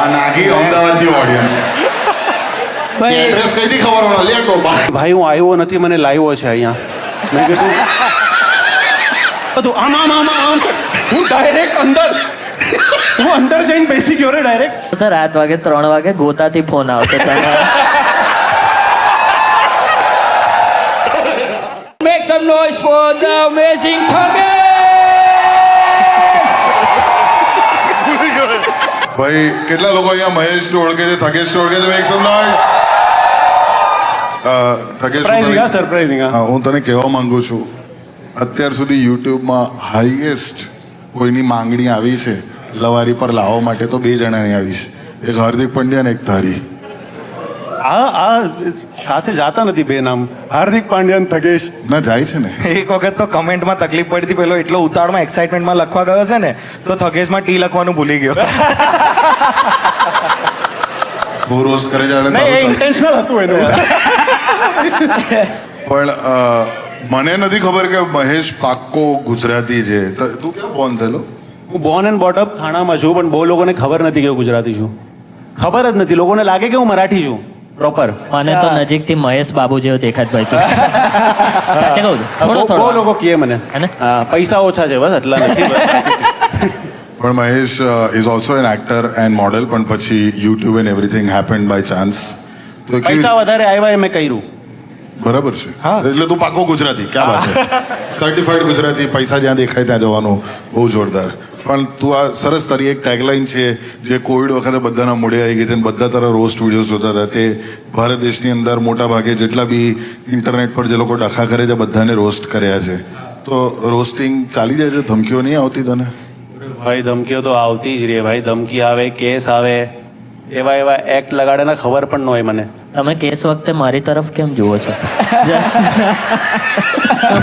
આ નાગી અમદાવાદની audience address કઈથી ખબર હોય લે ટોપા ભાઈ હું આવ્યો નથી મને લાવ્યો છે અહીંયા મેં કીધું બધું આમ આમ આમ આમ હું ડાયરેક્ટ અંદર જઈને બેસી ગયો રે ડાયરેક્ટ સર 8 વાગે 3 વાગે ગોતાથી ફોન આવતો Make some noise for the amazing Thuggesh! ભાઈ કેટલા લોકો અહીંયા મહેશને ઓળખે છે થગેશને ઓળખે છે મેક સમ નોઇઝ થગેશ સરપ્રાઈઝિંગ હા હું તને કહેવા માંગુ છું અત્યાર સુધી યુટ્યુબમાં હાઈએસ્ટ કોઈની માંગણી આવી છે લવારી પર લાવવા માટે તો 2 જણાની આવી છે એક હાર્દિક પંડ્યા અને એક તારી આ સાથે જાતા નથી બે નામ હાર્દિક પાંડ્યા થગેશ ના જાય છે ને એક વખત તો કમેન્ટમાં તકલીફ પડી હતી પેલો એટલો ઉતાવળમાં એક્સાઇટમેન્ટમાં લખવા ગયો છે ને તો થગેશમાં ટી લખવાનું ભૂલી ગયો બહુ રોસ્ટ કરે છે ઇન્ટેન્શનલ હતું એનું પણ મને નથી ખબર કે મહેશ પાક્કો ગુજરાતી છે તું ક્યાં બોર્ન થયેલો હું બોર્ન એન્ડ બોટઅપ થાણામાં છું પણ બહુ લોકોને ખબર નથી કે હું ગુજરાતી છું ખબર જ નથી લોકોને લાગે કે હું મરાઠી છું પ્રોપર મને તો નજીકથી મહેશ બાબુ જેવો દેખાત ભાઈ તું સાચે કહું છું બહુ લોકો કહે મને હેને? હા પૈસા ઓછા છે બસ એટલા નથી પણ Mahesh is also an actor and model પણ પછી YouTube and everything happened by chance તો પૈસા વધારે આવ્યા એ મેં કર્યું બરાબર છે એટલે તું પાકો ગુજરાતી ક્યાં વાત છે સર્ટિફાઈડ ગુજરાતી પૈસા જ્યાં દેખાય ત્યાં જવાનું બહુ જોરદાર પણ તું આ સરસ તારી એક ટેગલાઇન છે જે કોવિડ વખતે બધાના મોઢે આવી ગઈ હતી અને બધા તારા રોસ્ટ વિડીયોઝ જોતા હતા તે ભારત દેશની અંદર મોટા ભાગે જેટલા બી ઇન્ટરનેટ પર જે લોકો ડખા કરે છે બધાને રોસ્ટ કર્યા છે તો રોસ્ટિંગ ચાલી જાય છે ધમકીઓ નહીં આવતી તને ભાઈ ધમકીઓ તો આવતી જ રહે ભાઈ ધમકી આવે કેસ આવે એવા એક્ટ લગાડે ને ખબર પણ ન હોય મને તમે કેસ વખતે મારી તરફ કેમ જુઓ છો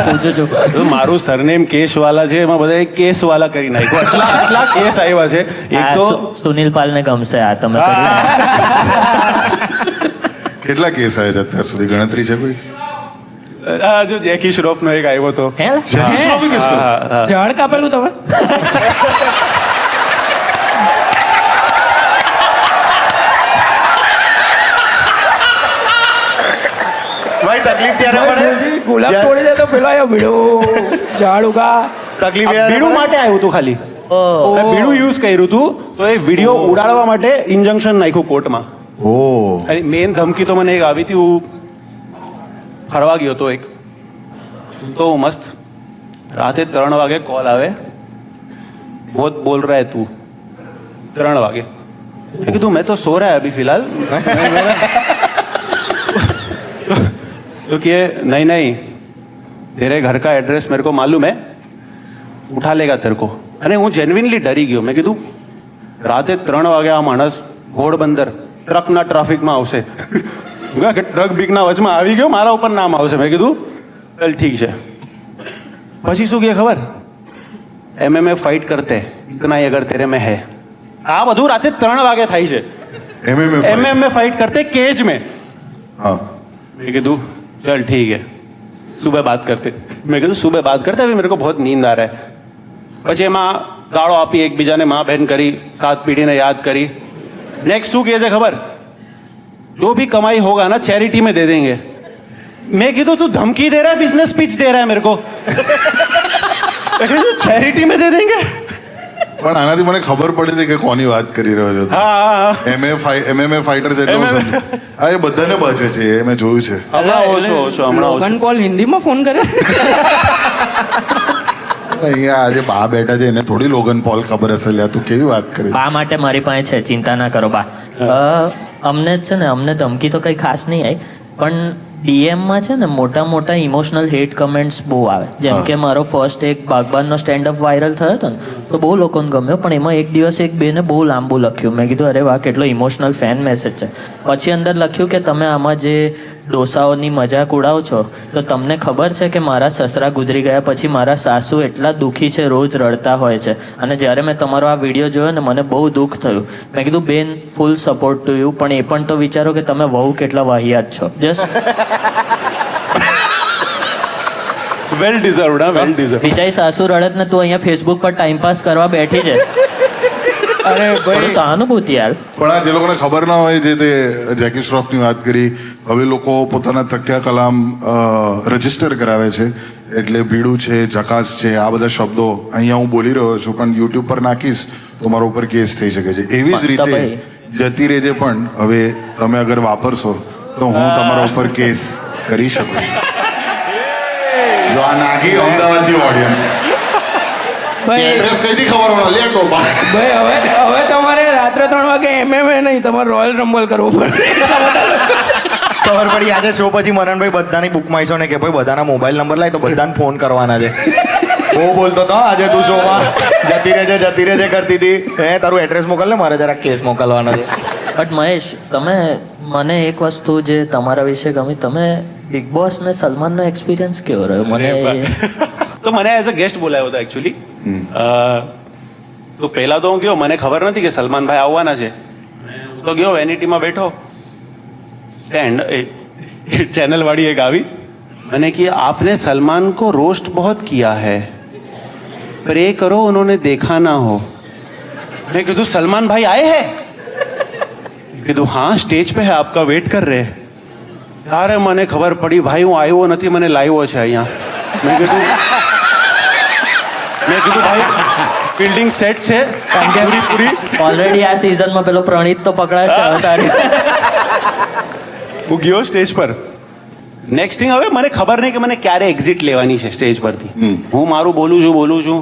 પૂછું છું તો મારું સરનેમ કેશવાલા છે એમાં બધા કેસવાલા કરી નાખ્યું આટલા કેસ આવ્યા છે એક તો સુનિલ પાલને ગમશે આ તમે કેટલા કેસ આવ્યા છે અત્યાર સુધી ગણતરી છે કોઈ આ જો જેકી શ્રોફનો એક આવ્યો હતો હે જેકી શ્રોફી કેસ કર્યો? ઝાડ કાપેલું તમે ભાઈ તકલીફ ત્યારે પડે ગુલાબ તોડી દે તો પેલો આવ્યો ભીડો ઝાડ ઉગા તકલીફ બીડું માટે આવ્યું હતું ખાલી બીડું યુઝ કર્યું હતું તો એ વિડીયો ઉડાડવા માટે ઇન્જંક્શન નાખ્યું કોર્ટમાં મેન ધમકી તો મને એક આવી હતી હું ફરવા ગયો હતો એક તો મસ્ત રાતે 3 વાગે કોલ આવે बहुत बोल रहा है तू 3 वागे मैं कहा मैं तो सो रहा है अभी फिलहाल तो कि नहीं तेरे घर का एड्रेस मेरे को मालूम है उठा लेगा तेरे को अरे હું જેન્યુઇનલી ડરી ગયો મેં કીધું રાતે 3 વાગે આ માણસ ઘોડબંદર ટ્રકના ટ્રાફિકમાં આવશે કે ટ્રક બીકના વચમાં આવી ગયો મારા ઉપર નામ આવશે મેં કીધું ચાલ ઠીક છે પછી શું કહે ખબર MMA फाइट करते इतना ही अगर तेरे में है આ બધું રાતે 3 વાગે થાય છે MMA फाइट करते केज में हाँ मैं कहा चल ठीक है सुबह बात करते मैं कहा सुबह बात करते अभी मेरे को बहुत नींद आ रहा है પછી એમાં ગાળો આપી એકબીજાને માં બહેન કરી સાત પીઢીને યાદ કરી નેક્સ્ટ શું કહે છે ખબર जो भी कमाई होगा ना चैरिटी में दे देंगे मैं कहा तू धमकी दे रहा है बिजनेस पिच दे रहा है मेरे को चैरिटी में दे देंगे પણ આનાથી મને ખબર પડી હતી કે કોની વાત કરી રહ્યો છો MMA ફાઇટર છે એટલે હા એ બધાને બચે છે એ મેં જોયું છે હમણાં લોગન પોલ હિન્દીમાં ફોન કરે અહીંયા આજે બા બેઠા છે એને થોડી લોગન પોલ ખબર હશે લ્યા તું કેવી વાત કરી બા માટે મારી પાસે છે ચિંતા ના કરો બા અમને જ છે ને અમને ધમકી તો કંઈ ખાસ નહીં આવી પણ ડીએમમાં છે ને મોટા ઇમોશનલ હેટ કમેન્ટ્સ બહુ આવે જેમ કે મારો ફર્સ્ટ એક બાગબાનનો સ્ટેન્ડઅપ વાયરલ થયો હતો ને તો બહુ લોકોને ગમ્યો પણ એમાં એક દિવસ એક બેને બહુ લાંબુ લખ્યું મેં કીધું અરે વાહ કેટલો ઇમોશનલ ફેન મેસેજ છે પછી અંદર લખ્યું કે તમે આમાં જે ડોસાઓની મજાક ઉડાવો છો તો તમને ખબર છે કે મારા સસરા ગુજરી ગયા પછી મારા સાસુ એટલા દુઃખી છે રોજ રડતા હોય છે અને જ્યારે મેં તમારો આ વિડીયો જોયો ને મને બહુ દુઃખ થયું મેં કીધું બેન ફૂલ સપોર્ટ ટુ યુ પણ એ પણ તો વિચારો કે તમે વહુ કેટલા વાહિયાત છો જસ્ટ વેલ ડિઝર્વડ બિચારી સાસુ રડત ને તું અહીંયા ફેસબુક પર ટાઈમ પાસ કરવા બેઠી છે અરે થોડી ભાઈ સહાનુભૂતિ યાર. પણ આ જે લોકોને ખબર ના હોય જે તે જેકી શ્રોફની વાત કરી, હવે લોકો પોતાના તકિયા કલામ રજીસ્ટર કરાવે છે. એટલે ભીડું છે, જકાસ છે, આ બધા શબ્દો અહીંયા હું બોલી રહ્યો છું પણ યુટ્યુબ પર નાખીશ તો મારા ઉપર કેસ થઈ શકે છે. એવી જ રીતે ભાઈ. જતી રહેજે પણ હવે તમે અગર વાપરશો તો હું તમારા ઉપર કેસ કરી શકું છું. જો આ નાગી અમદાવાદની ઓડિયન્સ ભાઈ એડ્રેસ કઈથી ખબર પડે લે ટોપા. ભાઈ હવે તમારે રાત્રે 3 વાગે MMA નહીં, તમારે રોયલ રમ્બલ કરવું પડે. ખબર પડી આજે શો પછી મરણભાઈ બધાની બુક માઈશો ને કે ભાઈ બધાના મોબાઈલ નંબર લાય તો બધાને ફોન કરવાના છે. બહુ બોલતો હતો આજે તું શોમાં જતી રહેજે કરતી હતી. તારું એડ્રેસ મોકલ ને, મારે જરા કેસ મોકલવાનો છે. બટ મહેશ, તમે મને એક વસ્તુ જે તમારા વિશે ગમી, તમે બિગ બોસ ને સલમાનનો એક્સપિરિયન્સ કેવો રહ્યો? મને તો મને એઝ અ ગેસ્ટ બોલાયો હતો એકચ્યુઅલી. તો પહેલા તો હું ગયો, મને ખબર નથી કે સલમાનભાઈ આવવાના છે. હું તો ગયો, વેનિટીમાં બેઠો, एंड चैनल वाली एक आवी, मैंने कि आपने सलमान को रोस्ट बहुत किया है, प्रे करो उन्होंने देखा ना हो. मैं कीधु सलमान भाई आए हैं? कीधु हाँ स्टेज पे है, आपका वेट कर रहे. अरे મને ખબર પડી ભાઈ હું આવ્યો નથી, મને લાવ્યો છે અહીંયા. મેં કીધું ભાઈ ફિલ્ડિંગ સેટ છે પૂરી. ઓલરેડી આ સિઝનમાં પેલો પ્રણીત તો પકડાય છે. હું ગયો સ્ટેજ પર. નેક્સ્ટ થિંગ, હવે મને ખબર નહીં કે મને ક્યારે એક્ઝિટ લેવાની છે સ્ટેજ પરથી. હું મારું બોલું છું.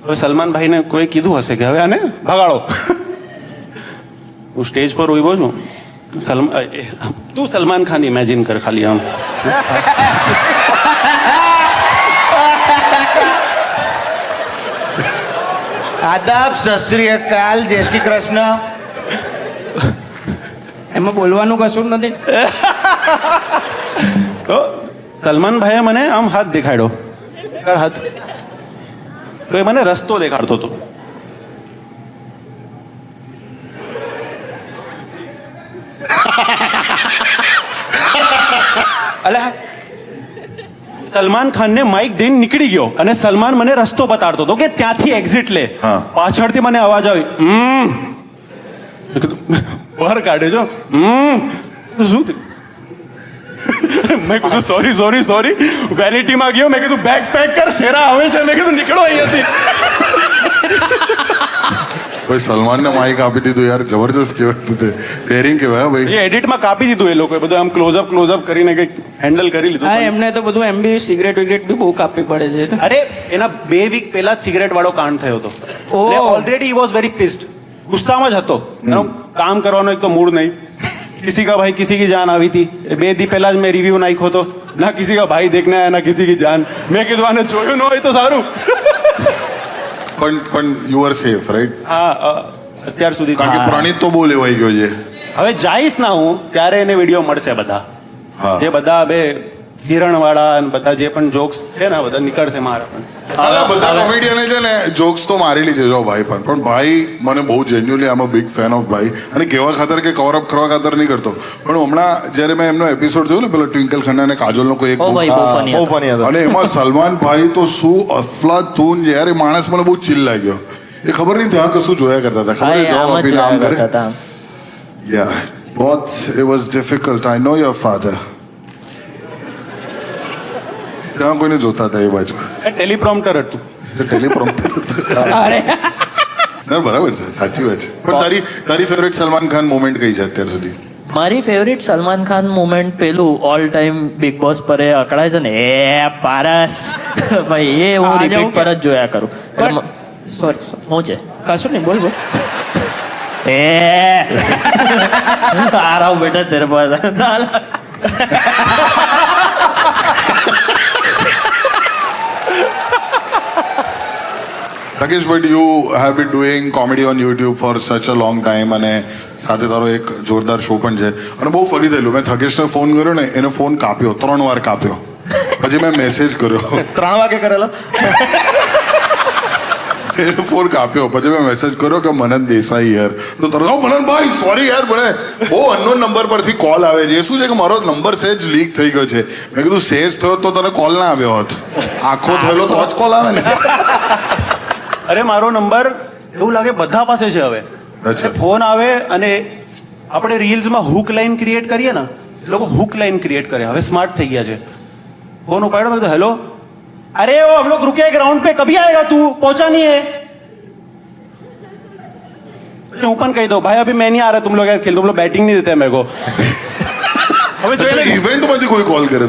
હવે સલમાનભાઈને કોઈ કીધું હશે કે હવે આને ભગાડો. હું સ્ટેજ પર ઉભો છું. તું સલમાન ખાન ઇમેજિન કર ખાલી આમ. આદાબ, સત શ્રી અકાલ, જય શ્રી કૃષ્ણ. એમાં બોલવાનું કશું જ નથી. તો સલમાનભાઈએ મને આમ હાથ દેખાડ્યો, હાથ, તો એ મને રસ્તો દેખાડતો હતો. અલા સલમાન ખાનને માઇક દઈને નીકળી ગયો અને સલમાન મને રસ્તો બતાડતો હતો કે ત્યાંથી એક્ઝિટ લે. હા. પાછળથી મને અવાજ આવી, બહાર કાઢે છો. શું થયું? મેં કીધું સોરી. વેનિટીમાં ગયો, મેં કીધું બેગ પેક કર, શેરા આવે છે. મેં કીધું નીકળો અહીંયાથી. ભાઈ સલમાનને માઇક આપી દીધું યાર, જબરજસ્ત કહેવાય. તે ડેરિંગ કહેવાય હો ભાઈ. એ એડિટમાં કાપી દીધું એ લોકોએ બધું, આમ ક્લોઝઅપ કરીને કંઈક હેન્ડલ કરી લીધું. હા, એમને તો બધું એમ બી સિગરેટ વિગરેટ બી બહુ કાપવી પડે છે. અરે એના 2 વીક પહેલા જ સિગરેટ વાળો કાંડ થયો હતો. ઓહ. ઓલરેડી વોઝ વેરી પિસ્ડ, ગુસ્સામાં જ હતો. એનો કામ કરવાનો એક તો મૂડ નહીં. किसी का भाई किसी की जान આવી હતી. 2 દી પહેલા જ મેં રિવ્યુ નાખ્યો હતો, ના કિસી કા ભાઈ દેખને આયા ના કિસી કી જાન. મેં કીધું આને જોયું ન હોય તો સારું. પણ યુ આર સેફ રાઈટ? હા, અત્યાર સુધી કારણ કે પ્રણીત તો બહુ લેવાઈ ગયો છે. હવે જઈશ ના હું ત્યારે એને વિડીયો મળશે બધા. હા. જે બધા બે હિરણવાળા અને બધા જે પણ જોક્સ છે ને બધા નીકળશે મારા પણ. અલા, બધા કોમેડિયને છે ને જોક્સ તો મારેલી છે જો ભાઈ, પણ ભાઈ મને બહુ જેન્યુઅલી આમ બિગ ફેન ઓફ ભાઈ. અને કહેવા ખાતર કે કવર અપ કરવા ખાતર નહીં કરતો, પણ હમણાં જ્યારે મેં એમનો એપિસોડ જોયો ને પેલો ટ્વિંકલ ખન્ના અને કાજોલનો કોઈ એક, ઓ ભાઈ બહુ funny બહુ હતો. ફની હતો. અને એમાં સલમાન ભાઈ તો શું અફલાતૂન છે યાર. એ માણસ મને બહુ ચીલ લાગ્યો. એ ખબર નહીં ત્યાં કશું જોયા કરતા હતા, ખબર હા, છે એ જવાબ આમ જ આપીને આમ જોયા કરે. કરતા હતા. Yeah, both it was difficult. I know your father. ત્યાં કોઈને જોતા હતા એ બાજુ. ટેલિપ્રોમ્પ્ટર હતું. ટેલિપ્રોમ્પ્ટર. અરે ના બરાબર છે, સાચી વાત છે. પણ તારી ફેવરેટ સલમાન ખાન મોમેન્ટ કઈ છે અત્યાર સુધી? મારી ફેવરિટ સલમાન ખાન મુમેન્ટ પેલું ઓલ ટાઈમ બિગ બોસ પર એ અકળાય છે ને, એ પારસ ભાઈ, એ હું આજે રિપીટ હું પર જ જોયા કરું. એટલે સોરી શું છે કશું નહીં, બોલ. એ આ રહા હું બેટા તેરે pass. Rakesh, but you have been doing comedy on YouTube for such a long time અને સાથે તારો એક જોરદાર શો પણ છે અને બહુ ફરી થયેલું. મેં થકેશને ફોન કર્યો ને, એને ફોન કાપ્યો, 3 વાર કાપ્યો. પછી મેં મેસેજ કર્યો, 3 વાગે કરેલો. એને ફોન કાપ્યો. પછી મેં મેસેજ કર્યો કે મનન દેસાઈ યાર, તો તરત મનનભાઈ સોરી યાર, મને બહુ અનનોન નંબર પરથી કોલ આવે છે. એ શું છે કે મારો નંબર સેજ લીક થઈ ગયો છે. મેં કીધું સેજ થયો તો તને કોલ ના આવ્યો હોત, આખો થયેલો તો જ કોલ આવે ને. અરે મારો નંબર એવું લાગે બધા પાસે છે હવે અચ્છા. ફોન આવે અને આપણે રીલ્સમાં હુક લાઈન ક્રિએટ કરીએ ને એ લોકો હુક લાઈન ક્રિએટ કરે હવે સ્માર્ટ થઈ ગયા છે ફોન ઉપાડ્યો મેં કીધું હેલો अरे वो हम लोग रुके एक राउंड पे कभी आएगा तू पहुंचा नहीं है હું પણ કહી દઉં ભાઈ અભી मैं नहीं आ रहा तुम लोग यार खेल तुम लोग बैटिंग नहीं देते मेरे को હવે જોઈ લે ઇવેન્ટમાંથી કોઈ કોલ કરે